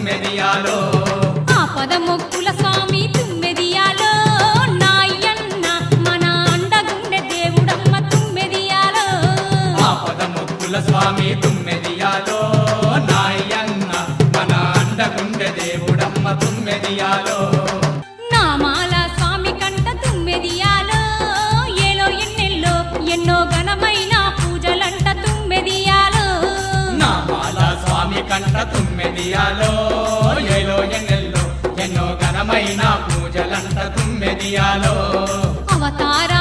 తుమ్మెదియాలో ఆపద మొక్కుల స్వామి తుమ్మెదియాలో నాయన్న మన అండగుండె దేవుడమ్మ తుమ్మెదియాలో ఆపద మొక్కుల స్వామి తుమ్మెదియాలో నాయన్న మన అండగుండె దేవుడమ్మ తుమ్మెదియాలో నామాల స్వామి కంట తుమ్మెదియాలో ఏలో ఎన్నెల్లో ఎన్నో ఘనమైన పూజలంట తుమ్మెదియాలో నామాల స్వామి కంట తుమ్మెదియాలో ఏలో ఎన్నెల్లో ఎన్నో ఘనమైన పూజలంట తుమ్మెదియాలో అవతార